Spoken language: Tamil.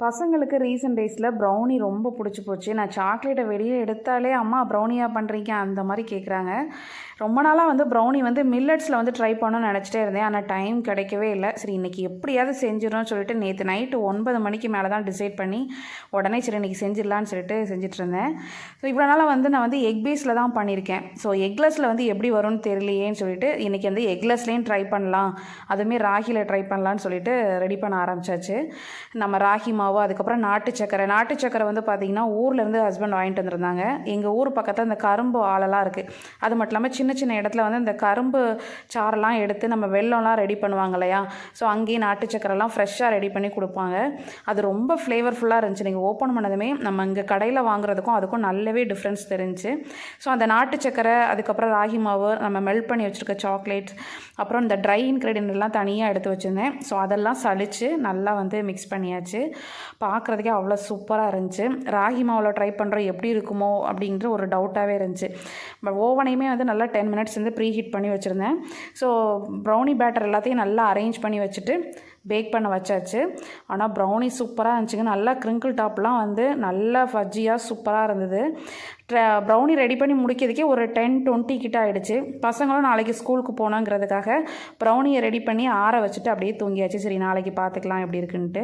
பசங்களுக்கு ரீசெண்ட் டேஸில் ப்ரௌனி ரொம்ப பிடிச்சி போச்சு. நான் சாக்லேட்டை வெளியே எடுத்தாலே அம்மா ப்ரௌனியாக பண்ணுறீங்க அந்த மாதிரி கேட்குறாங்க. ரொம்ப நாளாக ப்ரௌனி மில்லட்ஸில் ட்ரை பண்ணணும்னு நினச்சிட்டே இருந்தேன். ஆனால் டைம் கிடைக்கவே இல்லை. சரி இன்றைக்கி எப்படியாவது செஞ்சிடணும்னு சொல்லிட்டு நேற்று நைட்டு 9 மணிக்கு மேலே தான் டிசைட் பண்ணி உடனே சரி இன்றைக்கி செஞ்சிடலான்னு சொல்லிட்டு செஞ்சிட்ருந்தேன். ஸோ இவ்வளோ நாளாக நான் எக் பேஸில் தான் பண்ணியிருக்கேன். ஸோ எக்லெஸில் எப்படி வரும்னு தெரியலையேன்னு சொல்லிட்டு இன்றைக்கி எக்லெஸ்லேயும் ட்ரை பண்ணலாம், அதுவுமே ராகியில் ட்ரை பண்ணலான்னு சொல்லிட்டு ரெடி பண்ண ஆரம்பித்தாச்சு. நம்ம ராகி மாவு, அதுக்கப்புறம் நாட்டு சக்கரை பார்த்திங்கன்னா ஊர்லேருந்து ஹஸ்பண்ட் வாங்கிட்டு வந்திருந்தாங்க. எங்கள் ஊர் பக்கத்தில் இந்த கரும்பு ஆலெல்லாம் இருக்குது. அது மட்டும் இல்லாமல் சின்ன சின்ன இடத்துல இந்த கரும்பு சாரெல்லாம் எடுத்து நம்ம வெல்லம்லாம் ரெடி பண்ணுவாங்க இல்லையா, ஸோ அங்கேயே நாட்டு சக்கரைலாம் ஃப்ரெஷ்ஷாக ரெடி பண்ணி கொடுப்பாங்க. அது ரொம்ப ஃப்ளேவர்ஃபுல்லாக இருந்துச்சு. நீங்கள் ஓப்பன் பண்ணதுமே நம்ம இங்கே கடையில் வாங்குறதுக்கும் அதுக்கும் நல்லாவே டிஃப்ரென்ஸ் தெரிஞ்சு. ஸோ அந்த நாட்டு சக்கரை, அதுக்கப்புறம் ராகி மாவு, நம்ம மெல்ட் பண்ணி வச்சுருக்க சாக்லேட்ஸ், அப்புறம் இந்த ட்ரை இன்க்ரீடியன்ட் எல்லாம் தனியாக எடுத்து வச்சுருந்தேன். ஸோ அதெல்லாம் சலித்து நல்லா மிக்ஸ் பண்ணியாச்சு. பார்க்குறதுக்கே அவ்வளோ சூப்பராக இருந்துச்சு. ராகி மாவில் ட்ரை பண்ணுறோம் எப்படி இருக்குமோ அப்படின்ற ஒரு டவுட்டாகவே இருந்துச்சு. பட் ஓவனையுமே நல்லா 10 மினிட்ஸ் ப்ரீ ஹீட் பண்ணி வச்சுருந்தேன். ஸோ ப்ரௌனி பேட்டர் எல்லாத்தையும் நல்லா அரேஞ்ச் பண்ணி வச்சுட்டு பேக் பண்ண வச்சாச்சு. ஆனால் ப்ரௌனி சூப்பராக இருந்துச்சுங்க. நல்லா க்ரிங்கிள் டாப்லாம் நல்லா ஃபஜ்ஜியாக சூப்பராக இருந்தது. ப்ரௌனி ரெடி பண்ணி முடிக்கிறதுக்கே ஒரு 10-20 கிட்ட ஆகிடுச்சு. பசங்களும் நாளைக்கு ஸ்கூலுக்கு போகணுங்கிறதுக்காக ப்ரௌனியை ரெடி பண்ணி ஆற வச்சுட்டு அப்படியே தூங்கியாச்சு. சரி நாளைக்கு பார்த்துக்கலாம் எப்படி இருக்குன்ட்டு.